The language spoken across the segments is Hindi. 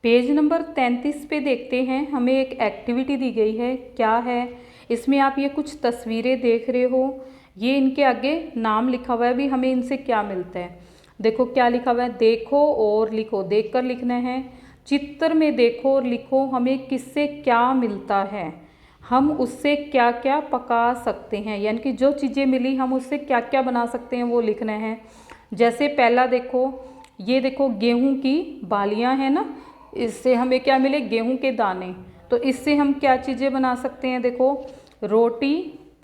पेज नंबर 33 पे देखते हैं, हमें एक एक्टिविटी दी गई है। क्या है इसमें? आप ये कुछ तस्वीरें देख रहे हो, ये इनके आगे नाम लिखा हुआ है। भी हमें इनसे क्या मिलता है? देखो क्या लिखा हुआ है, देखो और लिखो। देख कर लिखना है। चित्र में देखो और लिखो हमें किससे क्या मिलता है, हम उससे क्या क्या पका सकते हैं, यानी कि जो चीज़ें मिली हम उससे क्या क्या बना सकते हैं वो लिखना है। जैसे पहला देखो, ये देखो गेहूं की बालियां हैं ना, इससे हमें क्या मिले? गेहूं के दाने। तो इससे हम क्या चीज़ें बना सकते हैं? देखो रोटी,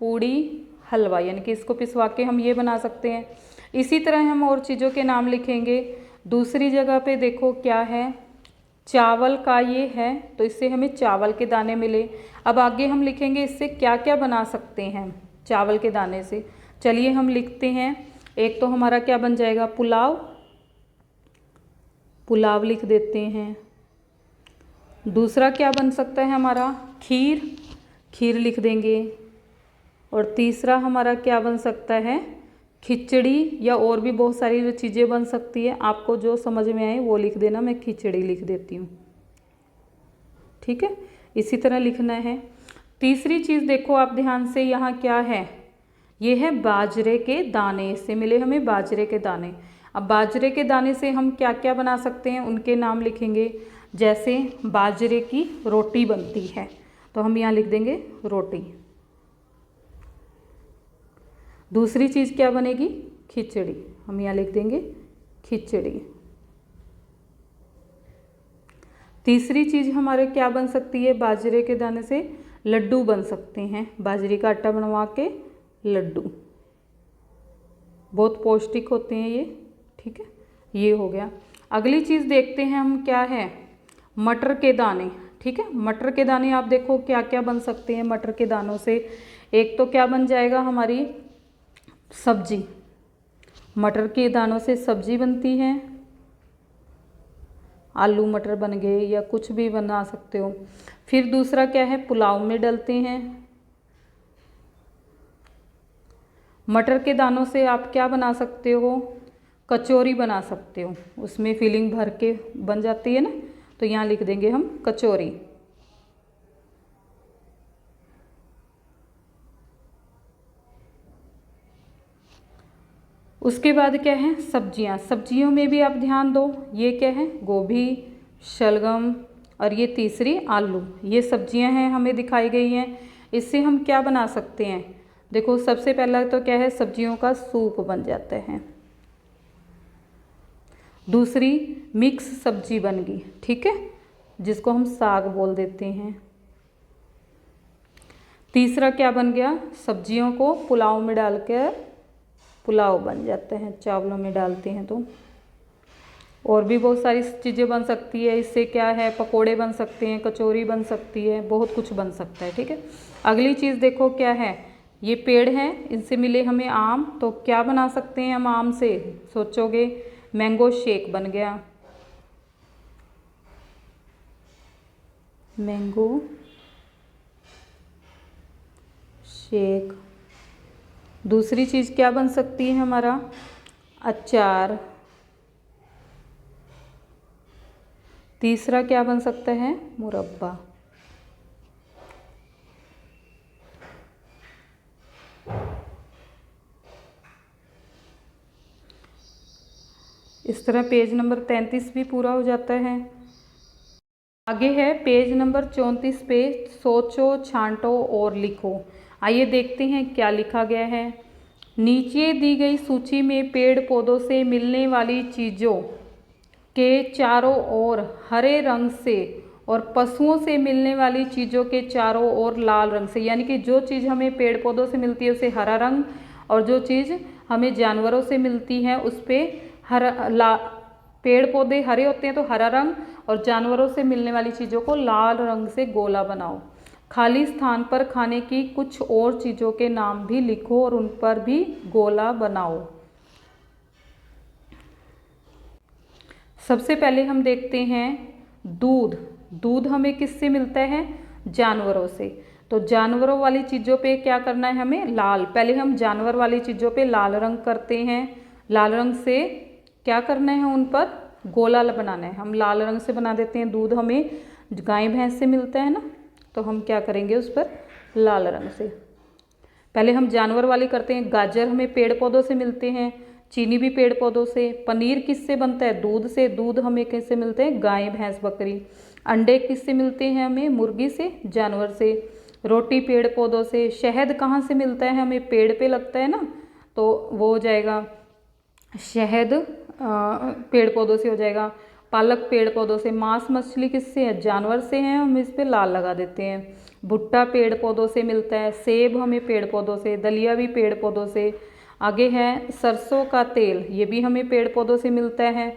पूड़ी, हलवा, यानी कि इसको पिसवा के हम ये बना सकते हैं। इसी तरह हम और चीज़ों के नाम लिखेंगे। दूसरी जगह पे देखो क्या है, चावल का ये है, तो इससे हमें चावल के दाने मिले। अब आगे हम लिखेंगे इससे क्या क्या बना सकते हैं चावल के दाने से। चलिए हम लिखते हैं। एक तो हमारा क्या बन जाएगा? पुलाव, पुलाव लिख देते हैं। दूसरा क्या बन सकता है हमारा? खीर, खीर लिख देंगे। और तीसरा हमारा क्या बन सकता है? खिचड़ी, या और भी बहुत सारी जो चीज़ें बन सकती है, आपको जो समझ में आए वो लिख देना। मैं खिचड़ी लिख देती हूँ, ठीक है। इसी तरह लिखना है। तीसरी चीज़ देखो आप ध्यान से, यहाँ क्या है? ये है बाजरे के दाने, इससे मिले हमें बाजरे के दाने। अब बाजरे के दाने से हम क्या क्या बना सकते हैं उनके नाम लिखेंगे। जैसे बाजरे की रोटी बनती है, तो हम यहाँ लिख देंगे रोटी। दूसरी चीज़ क्या बनेगी? खिचड़ी, हम यहाँ लिख देंगे खिचड़ी। तीसरी चीज़ हमारे क्या बन सकती है? बाजरे के दाने से लड्डू बन सकते हैं, बाजरे का आटा बनवा के लड्डू, बहुत पौष्टिक होते हैं ये, ठीक है। ये हो गया। अगली चीज़ देखते हैं हम, क्या है? मटर के दाने, ठीक है। मटर के दाने आप देखो क्या क्या बन सकते हैं मटर के दानों से। एक तो क्या बन जाएगा हमारी सब्जी, मटर के दानों से सब्जी बनती है। आलू मटर बन गए, या कुछ भी बना सकते हो। फिर दूसरा क्या है? पुलाव में डलते हैं। मटर के दानों से आप क्या बना सकते हो? कचौरी बना सकते हो, उसमें फिलिंग भर के बन जाती है ना, तो यहाँ लिख देंगे हम कचौरी। उसके बाद क्या है? सब्जियां। सब्जियों में भी आप ध्यान दो, ये क्या है? गोभी, शलगम, और ये तीसरी आलू। ये सब्जियां हैं हमें दिखाई गई हैं। इससे हम क्या बना सकते हैं? देखो सबसे पहला तो क्या है? सब्जियों का सूप बन जाता है। दूसरी मिक्स सब्जी बन गई, ठीक है, जिसको हम साग बोल देते हैं। तीसरा क्या बन गया? सब्जियों को पुलाव में डालकर पुलाव बन जाते हैं, चावलों में डालते हैं तो। और भी बहुत सारी चीज़ें बन सकती है इससे। क्या है? पकोड़े बन सकते हैं, कचौरी बन सकती है, बहुत कुछ बन सकता है, ठीक है। अगली चीज़ देखो क्या है? ये पेड़ हैं, इनसे मिले हमें आम, तो क्या बना सकते हैं हम आम से? सोचोगे, मैंगो शेक बन गया, मैंगो शेक। दूसरी चीज़ क्या बन सकती है हमारा? अचार। तीसरा क्या बन सकता है? मुरब्बा। इस तरह पेज नंबर 33 भी पूरा हो जाता है। आगे है पेज नंबर 34 पे, सोचो, छांटो और लिखो। आइए देखते हैं क्या लिखा गया है। नीचे दी गई सूची में पेड़ पौधों से मिलने वाली चीज़ों के चारों ओर हरे रंग से और पशुओं से मिलने वाली चीज़ों के चारों ओर लाल रंग से, यानी कि जो चीज़ हमें पेड़ पौधों से मिलती है उसे हरा रंग, और जो चीज़ हमें जानवरों से मिलती है उस पर पेड़ पौधे हरे होते हैं तो हरा रंग, और जानवरों से मिलने वाली चीज़ों को लाल रंग से गोला बनाओ। खाली स्थान पर खाने की कुछ और चीज़ों के नाम भी लिखो और उन पर भी गोला बनाओ। सबसे पहले हम देखते हैं दूध। दूध हमें किससे मिलता है? जानवरों से। तो जानवरों वाली चीज़ों पे क्या करना है हमें? लाल। पहले हम जानवर वाली चीज़ों पे लाल रंग करते हैं। लाल रंग से क्या करना है? उन पर गोला बनाना है। हम लाल रंग से बना देते हैं, दूध हमें गाय भैंस से मिलता है ना, तो हम क्या करेंगे उस पर लाल रंग से। पहले हम जानवर वाले करते हैं। गाजर हमें पेड़ पौधों से मिलते हैं, चीनी भी पेड़ पौधों से। पनीर किससे बनता है? दूध से। दूध हमें किससे मिलते हैं? गाय भैंस बकरी। अंडे किससे मिलते हैं हमें? मुर्गी से, जानवर से। रोटी पेड़ पौधों से। शहद कहाँ से मिलता है हमें? पेड़ पे लगता है ना, तो वो हो जाएगा शहद पेड़ पौधों से हो जाएगा। पालक पेड़ पौधों से। मांस मछली किससे है? जानवर से है, हम इस पे लाल लगा देते हैं। भुट्टा पेड़ पौधों से मिलता है। सेब हमें पेड़ पौधों से। दलिया भी पेड़ पौधों से। आगे है सरसों का तेल, ये भी हमें पेड़ पौधों से मिलता है।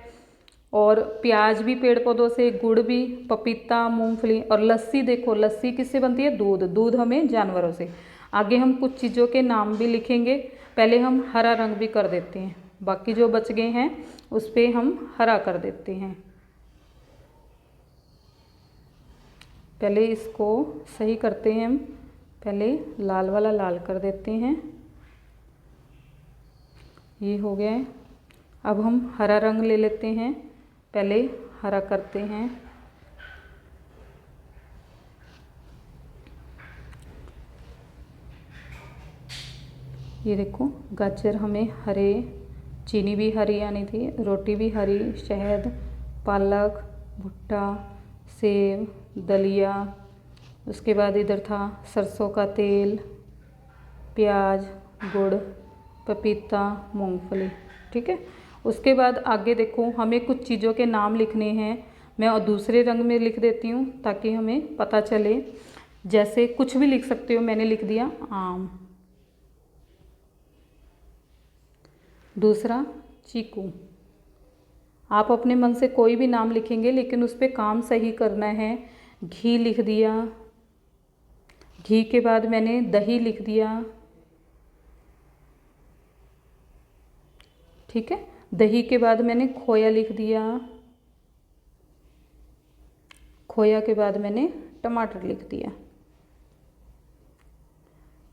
और प्याज भी पेड़ पौधों से, गुड़ भी, पपीता, मूंगफली। और लस्सी देखो, लस्सी किससे बनती है? दूध। दूध हमें जानवरों से। आगे हम कुछ चीज़ों के नाम भी लिखेंगे। पहले हम हरा रंग भी कर देते हैं, बाकी जो बच गए हैं उस पर हम हरा कर देते हैं। पहले इसको सही करते हैं हम। पहले लाल वाला लाल कर देते हैं, ये हो गया है। अब हम हरा रंग ले लेते हैं, पहले हरा करते हैं। ये देखो, गाजर हमें हरे, चीनी भी हरी आनी थी, रोटी भी हरी, शहद, पालक, भुट्टा, सेब, दलिया, उसके बाद इधर था सरसों का तेल, प्याज, गुड़, पपीता, मूंगफली। ठीक है। उसके बाद आगे देखो, हमें कुछ चीज़ों के नाम लिखने हैं। मैं और दूसरे रंग में लिख देती हूँ ताकि हमें पता चले। जैसे कुछ भी लिख सकते हो, मैंने लिख दिया आम। दूसरा चीकू। आप अपने मन से कोई भी नाम लिखेंगे, लेकिन उस पर काम सही करना है। घी लिख दिया। घी के बाद मैंने दही लिख दिया। ठीक है। दही के बाद मैंने खोया लिख दिया। खोया के बाद मैंने टमाटर लिख दिया।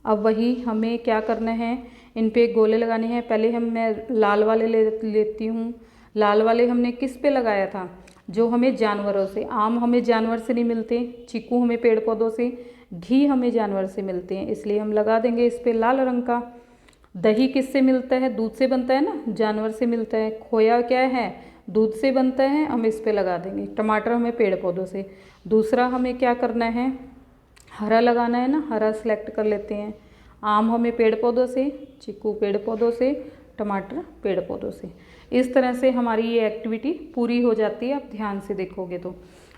अब वही हमें क्या करना है, इन पे गोले लगाने हैं। पहले मैं लाल वाले लेती हूँ। लाल वाले हमने किस पे लगाया था? जो हमें जानवरों से। आम हमें जानवर से नहीं मिलते, चीकू हमें पेड़ पौधों से, घी हमें जानवर से मिलते हैं, इसलिए हम लगा देंगे इस पे लाल रंग का। दही किससे मिलता है? दूध से बनता है ना, जानवर से मिलता है। खोया क्या है? दूध से बनता है, हम इस पे लगा देंगे। टमाटर हमें पेड़ पौधों से। दूसरा हमें क्या करना है, हरा लगाना है ना, हरा सेलेक्ट कर लेते हैं। आम हमें पेड़ पौधों से, चीकू पेड़ पौधों से, टमाटर पेड़ पौधों से। इस तरह से हमारी ये एक्टिविटी पूरी हो जाती है। आप ध्यान से देखोगे तो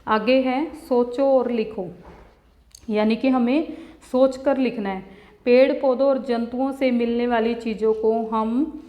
आगे है सोचो और लिखो, यानी कि हमें सोच कर लिखना है। पेड़ पौधों और जंतुओं से मिलने वाली चीज़ों को हम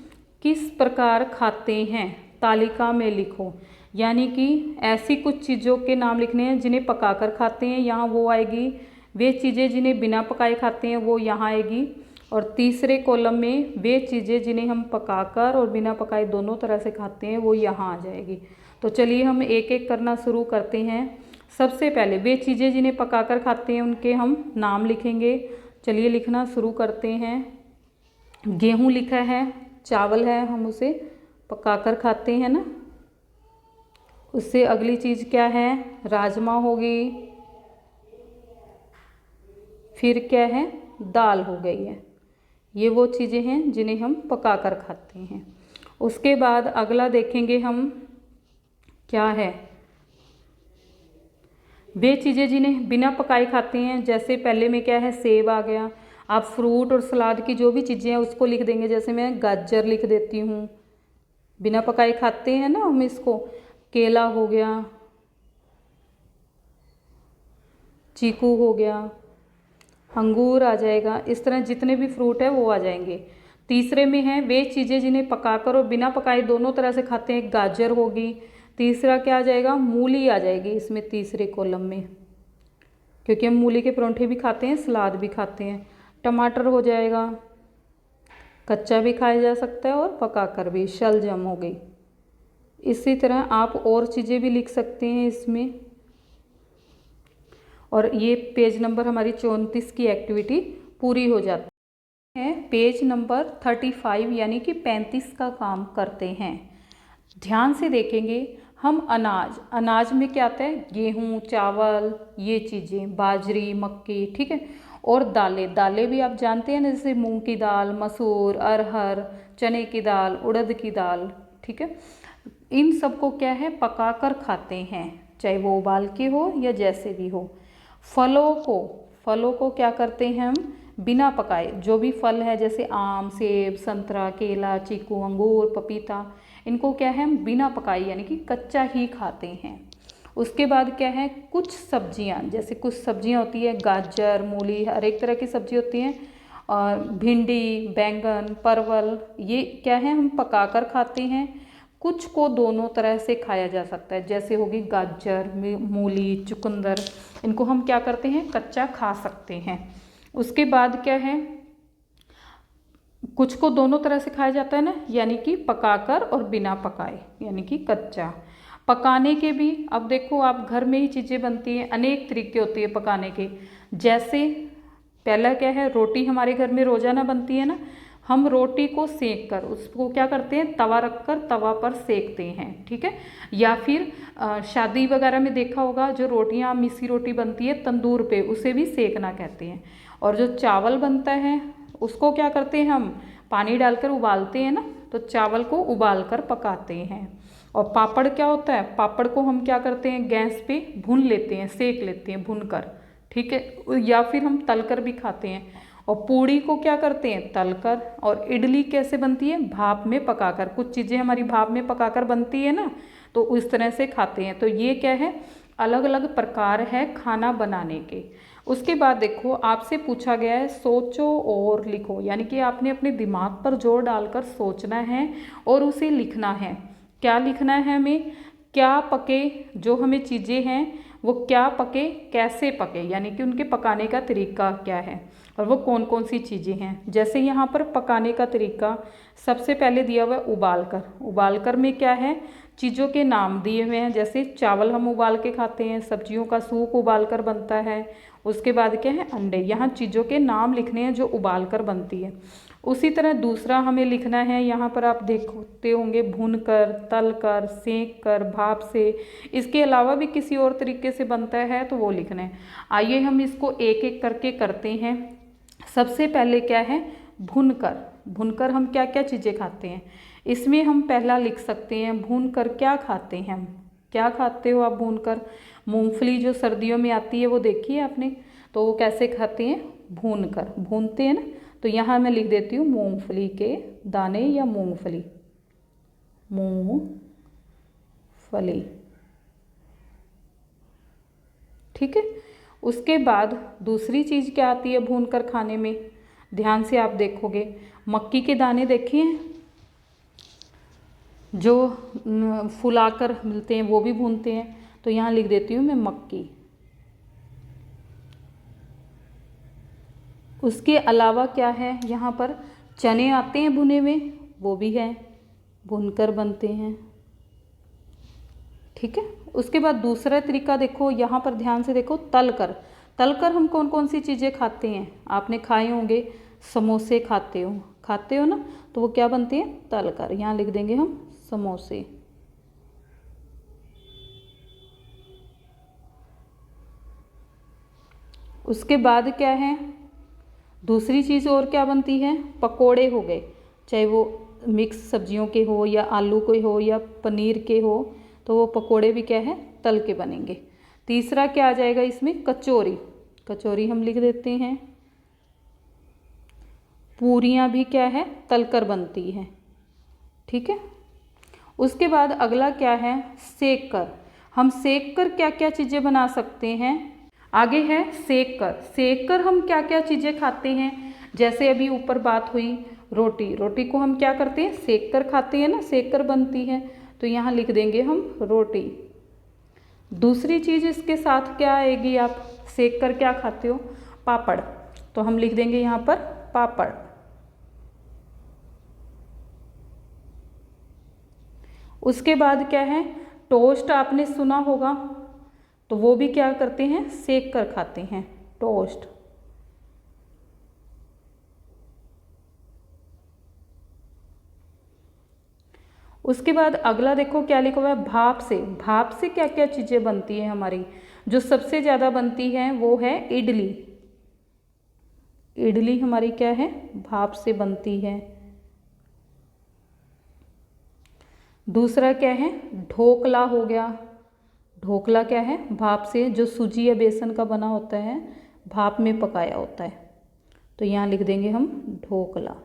किस प्रकार खाते हैं, तालिका में लिखो। यानी कि ऐसी कुछ चीज़ों के नाम लिखने हैं जिन्हें पकाकर खाते हैं, यहाँ वो आएगी। वे चीज़ें जिन्हें बिना पकाए खाते हैं, वो यहाँ आएगी। और तीसरे कॉलम में वे चीज़ें जिन्हें हम पकाकर और बिना पकाए दोनों तरह से खाते हैं, वो यहाँ आ जाएगी। तो चलिए हम एक एक करना शुरू करते हैं। सबसे पहले वे चीज़ें जिन्हें पकाकर खाते हैं उनके हम नाम लिखेंगे। चलिए लिखना शुरू करते हैं। गेहूँ लिखा है, चावल है, हम उसे पकाकर खाते हैं ना। उससे अगली चीज़ क्या है, राजमा होगी। फिर क्या है, दाल हो गई है। ये वो चीज़ें हैं जिन्हें हम पकाकर खाते हैं। उसके बाद अगला देखेंगे हम क्या है, वे चीज़ें जिन्हें बिना पकाए खाते हैं। जैसे पहले में क्या है, सेब आ गया। आप फ्रूट और सलाद की जो भी चीज़ें हैं उसको लिख देंगे। जैसे मैं गाजर लिख देती हूँ, बिना पकाए खाते हैं ना हम इसको। केला हो गया, चीकू हो गया, अंगूर आ जाएगा। इस तरह जितने भी फ्रूट है वो आ जाएंगे। तीसरे में है वे चीज़ें जिन्हें पकाकर और बिना पकाए दोनों तरह से खाते हैं, गाजर होगी। तीसरा क्या आ जाएगा, मूली आ जाएगी इसमें तीसरे कॉलम में, क्योंकि हम मूली के परांठे भी खाते हैं, सलाद भी खाते हैं। टमाटर हो जाएगा, कच्चा भी खाया जा सकता है और पकाकर भी। शलजम हो गई। इसी तरह आप और चीज़ें भी लिख सकते हैं इसमें। और ये पेज नंबर हमारी 34 की एक्टिविटी पूरी हो जाती है। पेज नंबर 35 यानी कि 35 का काम करते हैं। ध्यान से देखेंगे, हम अनाज, अनाज में क्या आता है, गेहूँ, चावल, ये चीज़ें, बाजरी, मक्की, ठीक है। और दालें, दालें भी आप जानते हैं ना, जैसे मूंग की दाल, मसूर, अरहर, चने की दाल, उड़द की दाल, ठीक है। इन सबको क्या है, पका कर खाते हैं, चाहे वो उबाल के हो या जैसे भी हो। फलों को क्या करते हैं हम, बिना पकाए, जो भी फल है जैसे आम, सेब, संतरा, केला, चीकू, अंगूर, पपीता, इनको क्या है, हम बिना पकाए यानी कि कच्चा ही खाते हैं। उसके बाद क्या है, कुछ सब्जियां, जैसे कुछ सब्जियां होती है, गाजर, मूली, हर एक तरह की सब्जी होती हैं, और भिंडी, बैंगन, परवल, ये क्या है, हम पकाकर खाते हैं। कुछ को दोनों तरह से खाया जा सकता है, जैसे होगी गाजर, मूली, चुकंदर, इनको हम क्या करते हैं, कच्चा खा सकते हैं। उसके बाद क्या है, कुछ को दोनों तरह से खाया जाता है ना, यानी कि पकाकर और बिना पकाए, यानी कि कच्चा। पकाने के भी, अब देखो आप घर में ही चीज़ें बनती हैं, अनेक तरीके होते हैं पकाने के। जैसे पहला क्या है, रोटी हमारे घर में रोज़ाना बनती है ना, हम रोटी को सेक कर, उसको क्या करते हैं, तवा रखकर तवा पर सेकते हैं, ठीक है। या फिर शादी वगैरह में देखा होगा, जो रोटियां, मिसी रोटी बनती है तंदूर पे, उसे भी सेकना कहते हैं। और जो चावल बनता है उसको क्या करते हैं, हम पानी डालकर उबालते हैं ना, तो चावल को उबाल कर पकाते हैं। और पापड़ क्या होता है, पापड़ को हम क्या करते हैं, गैस पे भून लेते हैं, सेक लेते हैं भूनकर, ठीक है। या फिर हम तलकर भी खाते हैं। और पूड़ी को क्या करते हैं, तलकर। और इडली कैसे बनती है, भाप में पकाकर, कुछ चीज़ें हमारी भाप में पकाकर बनती है ना, तो उस तरह से खाते हैं। तो ये क्या है, अलग अलग प्रकार है खाना बनाने के। उसके बाद देखो, आपसे पूछा गया है सोचो और लिखो, यानी कि आपने अपने दिमाग पर जोर डालकर सोचना है और उसे लिखना है। क्या लिखना है हमें, क्या पके, जो हमें चीज़ें हैं वो क्या पके, कैसे पके, यानी कि उनके पकाने का तरीका क्या है, और वो कौन कौन सी चीज़ें हैं। जैसे यहाँ पर पकाने का तरीका सबसे पहले दिया हुआ है उबालकर। उबालकर में क्या है, चीज़ों के नाम दिए हुए हैं, जैसे चावल हम उबाल के खाते हैं, सब्जियों का सूप उबालकर बनता है। उसके बाद क्या है, अंडे, यहाँ चीज़ों के नाम लिखने हैं जो उबालकर बनती है। उसी तरह दूसरा हमें लिखना है, यहाँ पर आप देखते होंगे, भूनकर, तलकर, सेंक कर, भाप से। इसके अलावा भी किसी और तरीके से बनता है तो वो लिखना है। आइए हम इसको एक एक करके करते हैं। सबसे पहले क्या है, भूनकर। भूनकर हम क्या क्या चीज़ें खाते हैं, इसमें हम पहला लिख सकते हैं, भूनकर क्या खाते हैं हम। क्या खाते हो आप भूनकर, मूंगफली जो सर्दियों में आती है वो देखी है आपने, तो वो कैसे खाते हैं, भूनकर, भूनते हैं ना। तो यहाँ मैं लिख देती हूँ मूंगफली के दाने या मूंगफली, मूंगफली, ठीक है। उसके बाद दूसरी चीज़ क्या आती है भूनकर खाने में, ध्यान से आप देखोगे, मक्की के दाने देखे हैं जो फुलाकर मिलते हैं, वो भी भूनते हैं। तो यहाँ लिख देती हूँ मैं मक्की। उसके अलावा क्या है, यहाँ पर चने आते हैं भुने हुए, वो भी हैं, भूनकर बनते हैं, ठीक है। उसके बाद दूसरा तरीका देखो, यहाँ पर ध्यान से देखो, तलकर। तलकर हम कौन कौन सी चीज़ें खाते हैं, आपने खाए होंगे, समोसे खाते हो ना, तो वो क्या बनते हैं, तलकर। यहाँ लिख देंगे हम समोसे। उसके बाद क्या है, दूसरी चीज़ और क्या बनती है, पकोड़े हो गए, चाहे वो मिक्स सब्जियों के हो या आलू के हो या पनीर के हो, तो वो पकोड़े भी क्या है, तल के बनेंगे। तीसरा क्या आ जाएगा इसमें, कचौरी। कचौरी हम लिख देते हैं। पूरियाँ भी क्या है, तलकर बनती हैं, ठीक है। उसके बाद अगला क्या है, सेक कर। हम सेक कर क्या क्या चीज़ें बना सकते हैं, आगे है सेक कर। सेक कर हम क्या क्या चीज़ें खाते हैं, जैसे अभी ऊपर बात हुई, रोटी, रोटी को हम क्या करते हैं, सेक कर खाते हैं ना, सेक कर बनती है, तो यहाँ लिख देंगे हम रोटी। दूसरी चीज़ इसके साथ क्या आएगी, आप सेक कर क्या खाते हो, पापड़, तो हम लिख देंगे यहाँ पर पापड़। उसके बाद क्या है, टोस्ट आपने सुना होगा, तो वो भी क्या करते हैं, सेक कर खाते हैं, टोस्ट। उसके बाद अगला देखो क्या लिखा हुआ है, भाप से। भाप से क्या क्या चीज़ें बनती हैं हमारी, जो सबसे ज़्यादा बनती है वो है इडली। इडली हमारी क्या है, भाप से बनती है। दूसरा क्या है, ढोकला हो गया। ढोकला क्या है, भाप से, जो सूजी या बेसन का बना होता है, भाप में पकाया होता है। तो यहाँ लिख देंगे हम ढोकला।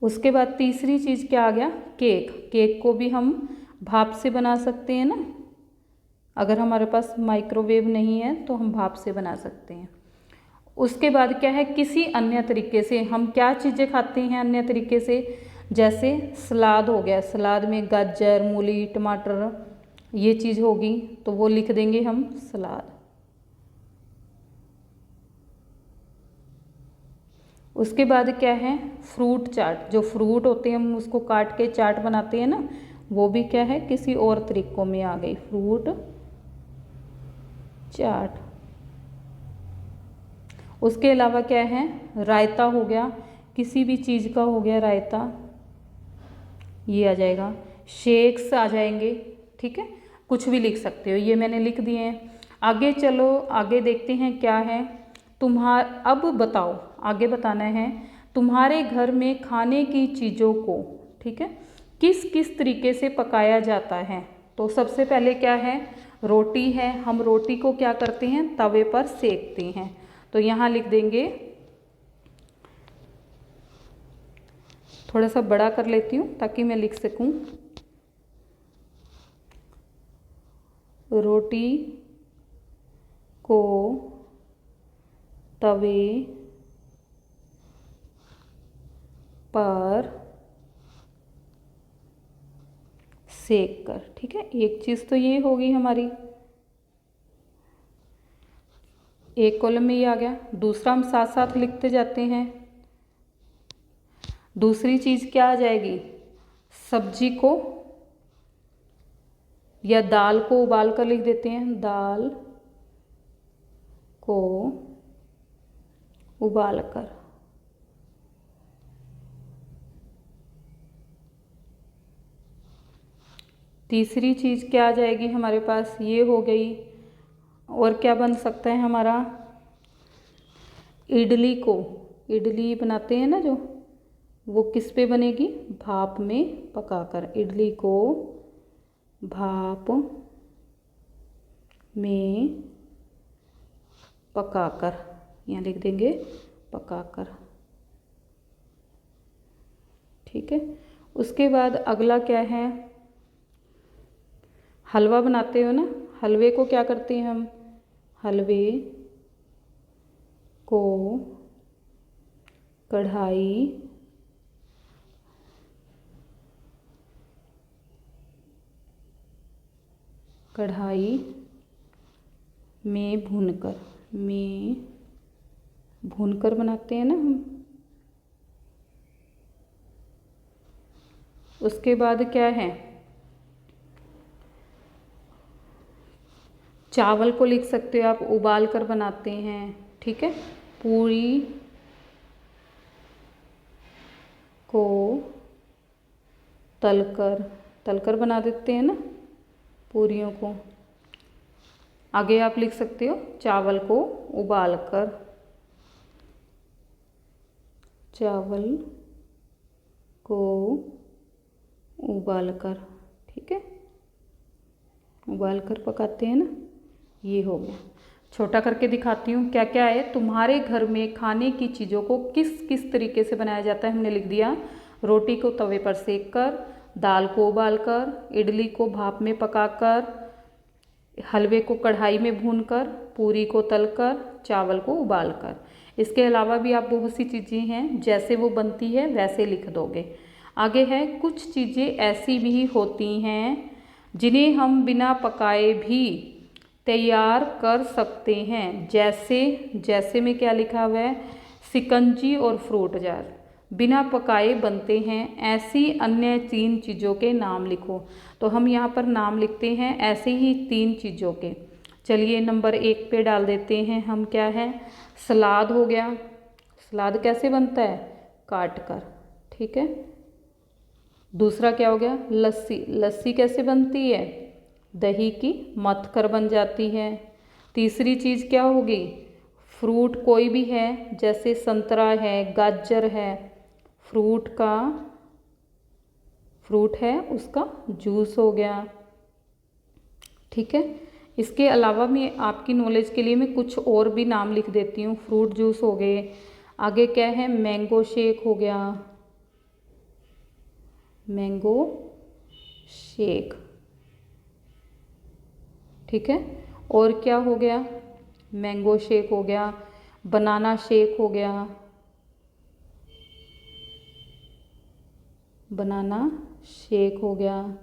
उसके बाद तीसरी चीज़ क्या आ गया, केक। केक को भी हम भाप से बना सकते हैं ना, अगर हमारे पास माइक्रोवेव नहीं है तो हम भाप से बना सकते हैं। उसके बाद क्या है, किसी अन्य तरीके से। हम क्या चीज़ें खाते हैं अन्य तरीके से, जैसे सलाद हो गया, सलाद में गाजर, मूली, टमाटर, ये चीज़ होगी, तो वो लिख देंगे हम सलाद। उसके बाद क्या है, फ्रूट चाट। जो फ्रूट होते हैं हम उसको काट के चाट बनाते हैं ना, वो भी क्या है, किसी और तरीकों में आ गई, फ्रूट चाट। उसके अलावा क्या है, रायता हो गया, किसी भी चीज़ का हो गया रायता, ये आ जाएगा। शेक्स आ जाएंगे, ठीक है, कुछ भी लिख सकते हो, ये मैंने लिख दिए हैं। आगे चलो, आगे देखते हैं क्या है। अब बताओ, आगे बताना है तुम्हारे घर में खाने की चीज़ों को, ठीक है, किस किस तरीके से पकाया जाता है। तो सबसे पहले क्या है, रोटी है। हम रोटी को क्या करते हैं, तवे पर सेकते हैं। तो यहाँ लिख देंगे, थोड़ा सा बड़ा कर लेती हूँ ताकि मैं लिख सकूँ। रोटी को तवे पर सेक कर, ठीक है। एक चीज़ तो ये होगी हमारी, एक कॉलम में ये आ गया। दूसरा हम साथ साथ लिखते जाते हैं। दूसरी चीज़ क्या आ जाएगी, सब्जी को या दाल को उबाल कर लिख देते हैं, दाल को उबाल कर। तीसरी चीज़ क्या आ जाएगी हमारे पास, ये हो गई। और क्या बन सकता है हमारा, इडली को, इडली बनाते हैं ना जो, वो किस पे बनेगी, भाप में पकाकर। इडली को भाप में पकाकर, यहाँ लिख देंगे पकाकर, ठीक है। उसके बाद अगला क्या है, हलवा बनाते हो ना, हलवे को क्या करते हैं हम, हलवे को कढ़ाई में भूनकर बनाते हैं ना हम। उसके बाद क्या है, चावल को लिख सकते हो आप, उबाल कर बनाते हैं, ठीक है। पूरी को तलकर बना देते हैं ना पूरियों को। आगे आप लिख सकते हो, चावल को उबालकर, चावल को उबालकर, ठीक है, उबालकर पकाते हैं ना, ये हो गया। छोटा करके दिखाती हूँ क्या क्या है। तुम्हारे घर में खाने की चीज़ों को किस किस तरीके से बनाया जाता है, हमने लिख दिया। रोटी को तवे पर सेक कर, दाल को उबालकर, इडली को भाप में पकाकर, हलवे को कढ़ाई में भूनकर, पूरी को तलकर, चावल को उबालकर। इसके अलावा भी आप बहुत सी चीज़ें हैं, जैसे वो बनती है वैसे लिख दोगे। आगे है, कुछ चीज़ें ऐसी भी होती हैं जिन्हें हम बिना पकाए भी तैयार कर सकते हैं। जैसे में क्या लिखा हुआ है, शिकंजी और फ्रूट जार बिना पकाए बनते हैं। ऐसी अन्य 3 चीज़ों के नाम लिखो। तो हम यहाँ पर नाम लिखते हैं ऐसे ही 3 चीज़ों के। चलिए नंबर 1 पे डाल देते हैं हम, क्या है, सलाद हो गया। सलाद कैसे बनता है, काट कर, ठीक है। दूसरा क्या हो गया, लस्सी। लस्सी कैसे बनती है, दही की मथ कर बन जाती है। तीसरी चीज़ क्या होगी, फ्रूट कोई भी है, जैसे संतरा है, गाजर है, फ्रूट है उसका जूस हो गया। ठीक है। इसके अलावा मैं आपकी नॉलेज के लिए मैं कुछ और भी नाम लिख देती हूँ। फ्रूट जूस हो गए, आगे क्या है, मैंगो शेक हो गया, मैंगो शेक। ठीक है। और क्या हो गया, मैंगो शेक हो गया, बनाना शेक हो गया, बनाना शेक हो गया,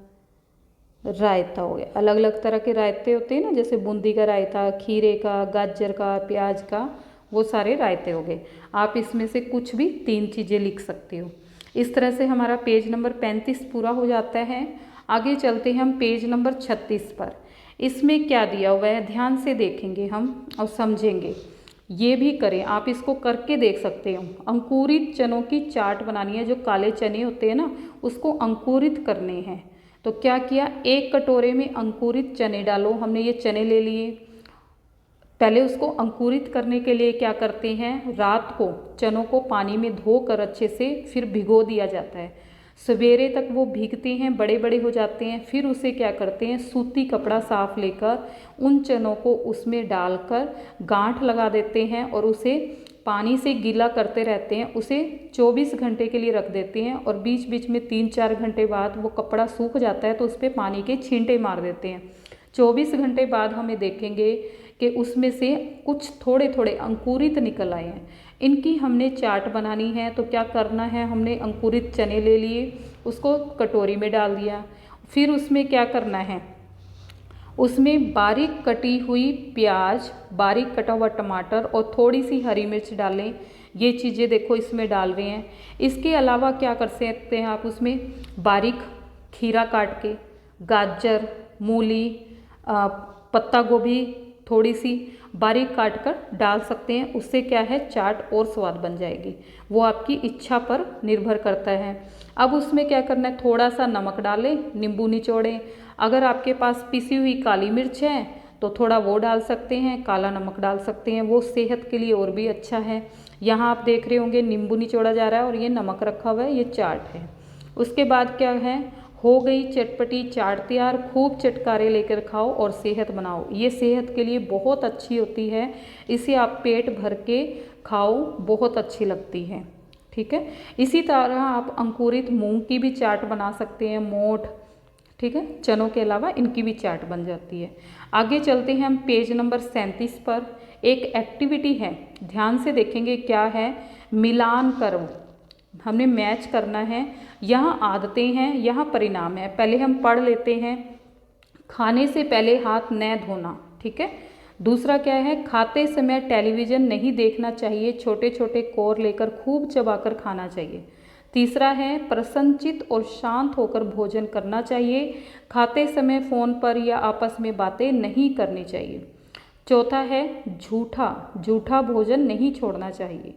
रायता हो गया। अलग अलग तरह के रायते होते हैं ना, जैसे बूंदी का रायता, खीरे का, गाजर का, प्याज का, वो सारे रायते हो गए। आप इसमें से कुछ भी 3 चीज़ें लिख सकते हो। इस तरह से हमारा पेज नंबर 35 पूरा हो जाता है। आगे चलते हैं हम पेज नंबर 36 पर। इसमें क्या दिया हुआ है ध्यान से देखेंगे हम और समझेंगे। ये भी करें, आप इसको करके देख सकते हो। अंकुरित चनों की चाट बनानी है। जो काले चने होते हैं ना, उसको अंकुरित करने हैं। तो क्या किया, 1 कटोरे में अंकुरित चने डालो। हमने ये चने ले लिए। पहले उसको अंकुरित करने के लिए क्या करते हैं, रात को चनों को पानी में धोकर अच्छे से फिर भिगो दिया जाता है। सवेरे तक वो भीगते हैं, बड़े बड़े हो जाते हैं। फिर उसे क्या करते हैं, सूती कपड़ा साफ लेकर उन चनों को उसमें डालकर गांठ लगा देते हैं और उसे पानी से गीला करते रहते हैं। उसे 24 घंटे के लिए रख देते हैं और बीच बीच में 3-4 घंटे बाद वो कपड़ा सूख जाता है तो उस पर पानी के छींटे मार देते हैं। 24 घंटे बाद हमें देखेंगे कि उसमें से कुछ थोड़े थोड़े अंकुरित निकल आए हैं। इनकी हमने चाट बनानी है। तो क्या करना है, हमने अंकुरित चने ले लिए, उसको कटोरी में डाल दिया। फिर उसमें क्या करना है, उसमें बारीक कटी हुई प्याज, बारीक कटा हुआ टमाटर और थोड़ी सी हरी मिर्च डालें। ये चीज़ें देखो इसमें डाल रहे हैं। इसके अलावा क्या कर सकते हैं आप, उसमें बारीक खीरा काट के, गाजर, मूली, पत्ता गोभी थोड़ी सी बारीक काट कर डाल सकते हैं। उससे क्या है, चाट और स्वाद बन जाएगी। वो आपकी इच्छा पर निर्भर करता है। अब उसमें क्या करना है, थोड़ा सा नमक डालें, नींबू निचोड़ें। अगर आपके पास पिसी हुई काली मिर्च है तो थोड़ा वो डाल सकते हैं, काला नमक डाल सकते हैं, वो सेहत के लिए और भी अच्छा है। यहाँ आप देख रहे होंगे नींबू निचोड़ा जा रहा है और ये नमक रखा हुआ है, ये चाट है। उसके बाद क्या है, हो गई चटपटी चाट तैयार। खूब चटकारे लेकर खाओ और सेहत बनाओ। ये सेहत के लिए बहुत अच्छी होती है। इसे आप पेट भर के खाओ, बहुत अच्छी लगती है। ठीक है। इसी तरह आप अंकुरित मूंग की भी चाट बना सकते हैं, मोठ। ठीक है, चनों के अलावा इनकी भी चाट बन जाती है। आगे चलते हैं हम पेज नंबर 37 पर। एक एक्टिविटी है, ध्यान से देखेंगे क्या है, मिलान करो। हमने मैच करना है। यहाँ आदतें हैं, यहाँ परिणाम है। पहले हम पढ़ लेते हैं। खाने से पहले हाथ न धोना। ठीक है। दूसरा क्या है, खाते समय टेलीविज़न नहीं देखना चाहिए, छोटे छोटे कोर लेकर खूब चबाकर खाना चाहिए। तीसरा है, प्रसन्नचित और शांत होकर भोजन करना चाहिए। खाते समय फ़ोन पर या आपस में बातें नहीं करनी चाहिए। चौथा है, झूठा भोजन नहीं छोड़ना चाहिए।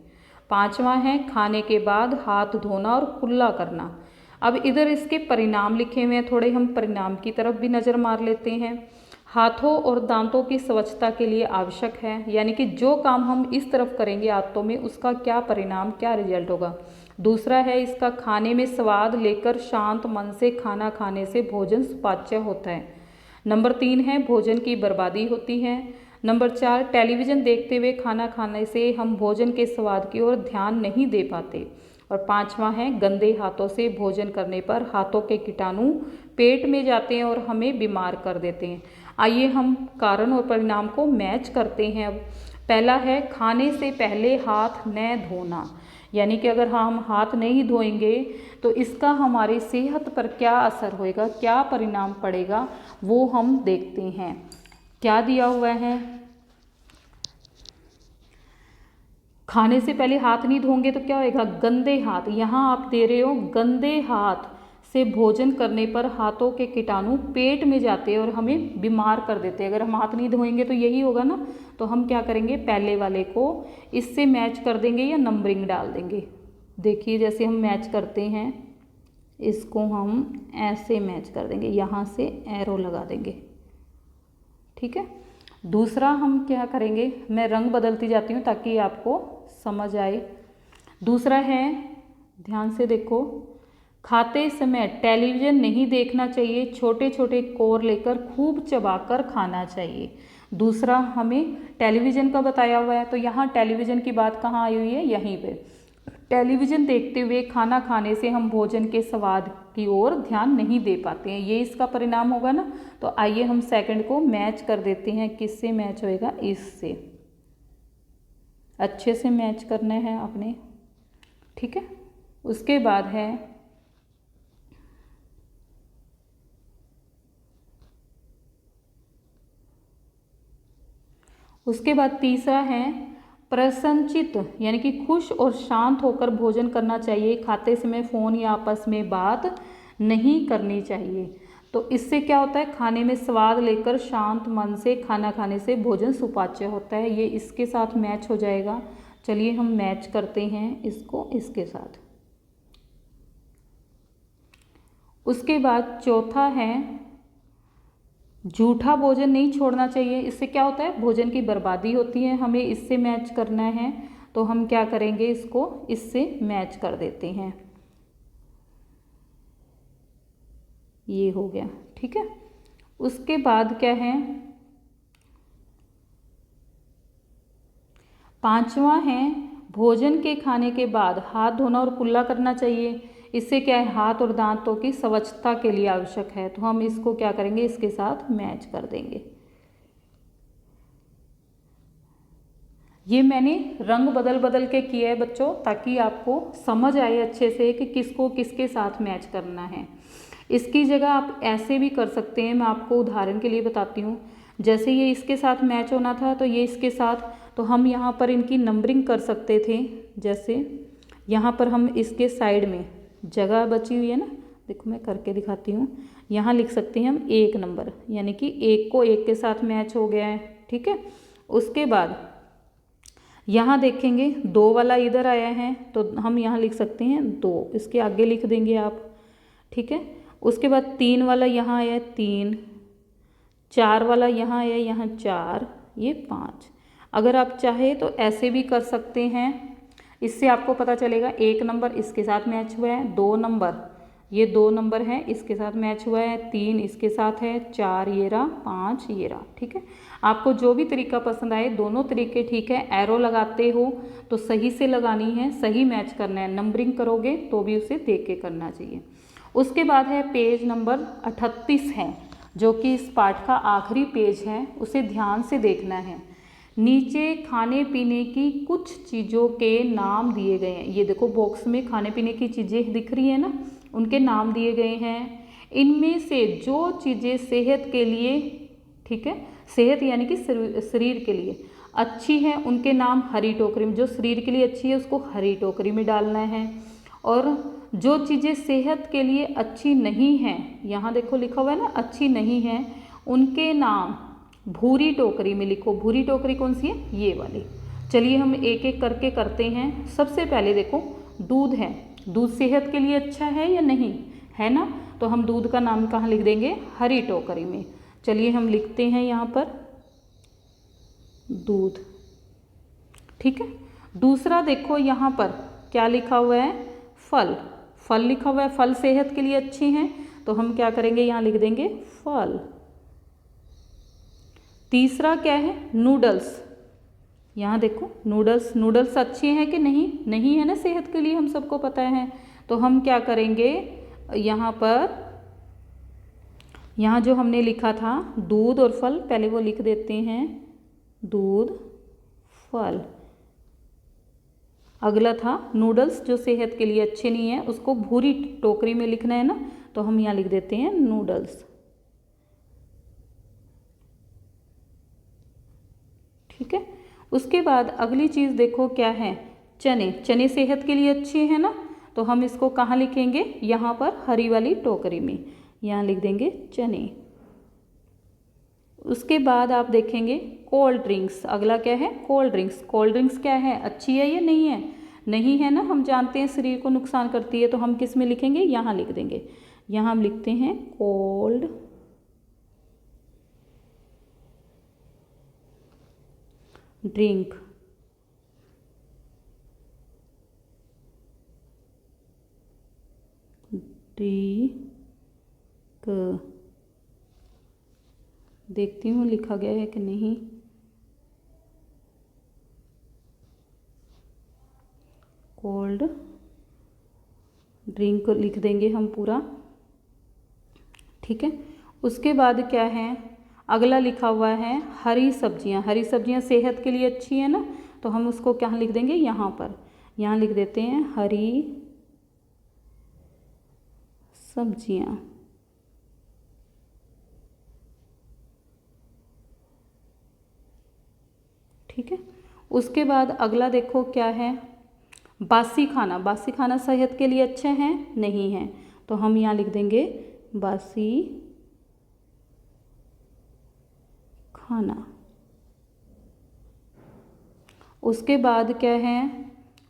पांचवा है, खाने के बाद हाथ धोना और कुल्ला करना। अब इधर इसके परिणाम लिखे हुए हैं, थोड़े हम परिणाम की तरफ भी नज़र मार लेते हैं। हाथों और दांतों की स्वच्छता के लिए आवश्यक है, यानी कि जो काम हम इस तरफ करेंगे आदतों में, उसका क्या परिणाम, क्या रिजल्ट होगा। दूसरा है, इसका खाने में स्वाद लेकर शांत मन से खाना खाने से भोजन सुपाच्य होता है। नंबर 3 है, भोजन की बर्बादी होती है। नंबर 4, टेलीविज़न देखते हुए खाना खाने से हम भोजन के स्वाद की ओर ध्यान नहीं दे पाते। और पांचवा है, गंदे हाथों से भोजन करने पर हाथों के कीटाणु पेट में जाते हैं और हमें बीमार कर देते हैं। आइए हम कारण और परिणाम को मैच करते हैं। अब पहला है, खाने से पहले हाथ न धोना, यानी कि अगर हम हाथ नहीं धोएंगे तो इसका हमारी सेहत पर क्या असर होएगा, क्या परिणाम पड़ेगा, वो हम देखते हैं। क्या दिया हुआ है, खाने से पहले हाथ नहीं धोएंगे तो क्या होएगा, गंदे हाथ। यहाँ आप दे रहे हो, गंदे हाथ से भोजन करने पर हाथों के कीटाणु पेट में जाते हैं और हमें बीमार कर देते हैं। अगर हम हाथ नहीं धोएंगे तो यही होगा ना। तो हम क्या करेंगे, पहले वाले को इससे मैच कर देंगे या नंबरिंग डाल देंगे। देखिए जैसे हम मैच करते हैं, इसको हम ऐसे मैच कर देंगे, यहाँ से एरो लगा देंगे, ठीक है। दूसरा हम क्या करेंगे, मैं रंग बदलती जाती हूँ ताकि आपको समझ आए। दूसरा है, ध्यान से देखो, खाते समय टेलीविज़न नहीं देखना चाहिए, छोटे छोटे कोर लेकर खूब चबाकर खाना चाहिए। दूसरा हमें टेलीविज़न का बताया हुआ है, तो यहाँ टेलीविज़न की बात कहाँ आई हुई है, यहीं पे। टेलीविज़न देखते हुए खाना खाने से हम भोजन के स्वाद की ओर ध्यान नहीं दे पाते हैं, ये इसका परिणाम होगा ना। तो आइए हम सेकंड को मैच कर देते हैं, किससे मैच होएगा, इससे। अच्छे से मैच करना है आपने, ठीक है। उसके बाद है तीसरा है प्रसन्नचित, यानी कि खुश और शांत होकर भोजन करना चाहिए। खाते समय फ़ोन या आपस में बात नहीं करनी चाहिए। तो इससे क्या होता है, खाने में स्वाद लेकर शांत मन से खाना खाने से भोजन सुपाच्य होता है। ये इसके साथ मैच हो जाएगा। चलिए हम मैच करते हैं इसको इसके साथ। उसके बाद चौथा है झूठा भोजन नहीं छोड़ना चाहिए। इससे क्या होता है, भोजन की बर्बादी होती है। हमें इससे मैच करना है, तो हम क्या करेंगे, इसको इससे मैच कर देते हैं। ये हो गया, ठीक है। उसके बाद क्या है, पांचवा है भोजन के खाने के बाद हाथ धोना और कुल्ला करना चाहिए। इससे क्या है, हाथ और दांतों की स्वच्छता के लिए आवश्यक है। तो हम इसको क्या करेंगे, इसके साथ मैच कर देंगे। ये मैंने रंग बदल बदल के किया है बच्चों, ताकि आपको समझ आए अच्छे से कि किसको किसके साथ मैच करना है। इसकी जगह आप ऐसे भी कर सकते हैं, मैं आपको उदाहरण के लिए बताती हूँ। जैसे ये इसके साथ मैच होना था, तो ये इसके साथ, तो हम यहाँ पर इनकी नंबरिंग कर सकते थे। जैसे यहाँ पर हम इसके साइड में जगह बची हुई है ना, देखो मैं करके दिखाती हूँ। यहाँ लिख सकते हैं हम 1 नंबर, यानी कि 1 को 1 के साथ मैच हो गया है, ठीक है। उसके बाद यहाँ देखेंगे 2 वाला इधर आया है, तो हम यहाँ लिख सकते हैं 2, इसके आगे लिख देंगे आप, ठीक है। उसके बाद 3 वाला यहाँ आया है 3, 4 वाला यहाँ आया, यहाँ 4, ये 5। अगर आप चाहे तो ऐसे भी कर सकते हैं। इससे आपको पता चलेगा 1 नंबर इसके साथ मैच हुआ है, 2 नंबर, ये 2 नंबर है इसके साथ मैच हुआ है, 3 इसके साथ है, 4 ये रहा, 5 ये रहा, ठीक है। आपको जो भी तरीका पसंद आए, दोनों तरीके ठीक है। एरो लगाते हो तो सही से लगानी है, सही मैच करना है। नंबरिंग करोगे तो भी उसे देख के करना चाहिए। उसके बाद है पेज नंबर 38 है, जो कि इस पाठ का आखिरी पेज है, उसे ध्यान से देखना है। नीचे खाने पीने की कुछ चीज़ों के नाम दिए गए हैं। ये देखो बॉक्स में खाने पीने की चीज़ें दिख रही है ना, उनके नाम दिए गए हैं। इनमें से जो चीज़ें सेहत के लिए, ठीक है, सेहत यानी कि शरीर के लिए अच्छी है, उनके नाम हरी टोकरी में, जो शरीर के लिए अच्छी है उसको हरी टोकरी में डालना है। और जो चीज़ें सेहत के लिए अच्छी नहीं हैं, यहाँ देखो लिखा हुआ है ना, अच्छी नहीं है, उनके नाम भूरी टोकरी में लिखो। भूरी टोकरी कौन सी है, ये वाली। चलिए हम एक एक करके करते हैं। सबसे पहले देखो दूध है, दूध सेहत के लिए अच्छा है या नहीं, है ना। तो हम दूध का नाम कहाँ लिख देंगे, हरी टोकरी में। चलिए हम लिखते हैं यहाँ पर दूध, ठीक है। दूसरा देखो यहाँ पर क्या लिखा हुआ है, फल, फल लिखा हुआ है, फल सेहत के लिए अच्छे हैं, तो हम क्या करेंगे, यहाँ लिख देंगे फल। तीसरा क्या है, नूडल्स, यहाँ देखो नूडल्स, नूडल्स अच्छे हैं कि नहीं, नहीं है ना सेहत के लिए, हम सबको पता है। तो हम क्या करेंगे, यहाँ पर, यहाँ जो हमने लिखा था दूध और फल, पहले वो लिख देते हैं, दूध फल। अगला था नूडल्स, जो सेहत के लिए अच्छे नहीं है, उसको भूरी टोकरी में लिखना है ना, तो हम यहाँ लिख देते हैं नूडल्स, ठीक है। उसके बाद अगली चीज़ देखो क्या है, चने, चने सेहत के लिए अच्छे हैं ना, तो हम इसको कहाँ लिखेंगे, यहाँ पर हरी वाली टोकरी में, यहाँ लिख देंगे चने। उसके बाद आप देखेंगे कोल्ड ड्रिंक्स, अगला क्या है, कोल्ड ड्रिंक्स। कोल्ड ड्रिंक्स क्या है, अच्छी है या नहीं है, नहीं है ना, हम जानते हैं शरीर को नुकसान करती है, तो हम किस में लिखेंगे, यहाँ लिख देंगे। यहाँ हम लिखते हैं कोल्ड ड्रिंक। देखती हूँ लिखा गया है कि नहीं। कोल्ड ड्रिंक लिख देंगे हम पूरा, ठीक है। उसके बाद क्या है, अगला लिखा हुआ है हरी सब्जियां। हरी सब्जियां सेहत के लिए अच्छी है ना, तो हम उसको क्या लिख देंगे, यहाँ पर, यहाँ लिख देते हैं हरी सब्जियां। ठीक है। उसके बाद अगला देखो क्या है, बासी खाना। बासी खाना सेहत के लिए अच्छे हैं, नहीं है, तो हम यहाँ लिख देंगे बासी खाना। उसके बाद क्या है,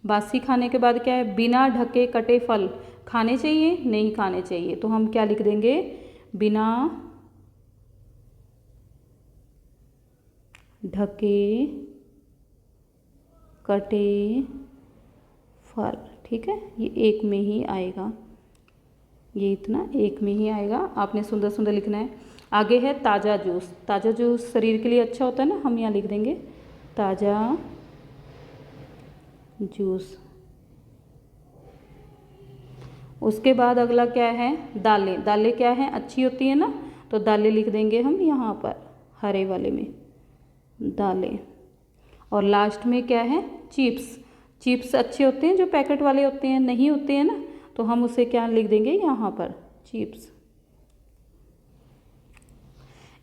बासी खाने के बाद क्या है, बिना ढके कटे फल खाने चाहिए, नहीं खाने चाहिए, तो हम क्या लिख देंगे, बिना ढके कटे फल। ठीक है, ये एक में ही आएगा, ये इतना एक में ही आएगा। आपने सुंदर सुंदर लिखना है। आगे है ताज़ा जूस। ताज़ा जूस शरीर के लिए अच्छा होता है ना, हम यहाँ लिख देंगे ताज़ा जूस। उसके बाद अगला क्या है, दालें। दालें क्या है, अच्छी होती है ना, तो दालें लिख देंगे हम यहाँ पर हरे वाले में, दालें। और लास्ट में क्या है, चिप्स। चिप्स अच्छे होते हैं, जो पैकेट वाले होते हैं नहीं होते हैं ना, तो हम उसे क्या लिख देंगे यहाँ पर, चिप्स।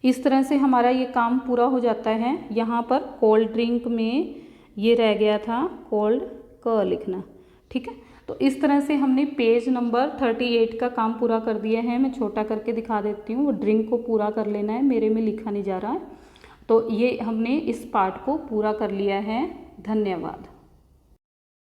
इस तरह से हमारा ये काम पूरा हो जाता है। यहाँ पर कोल्ड ड्रिंक में ये रह गया था कोल्ड क लिखना। ठीक है, तो इस तरह से हमने पेज नंबर 38 का काम पूरा कर दिया है। मैं छोटा करके दिखा देती हूँ, वो ड्रिंक को पूरा कर लेना है, मेरे में लिखा नहीं जा रहा है। तो ये हमने इस पार्ट को पूरा कर लिया है। धन्यवाद।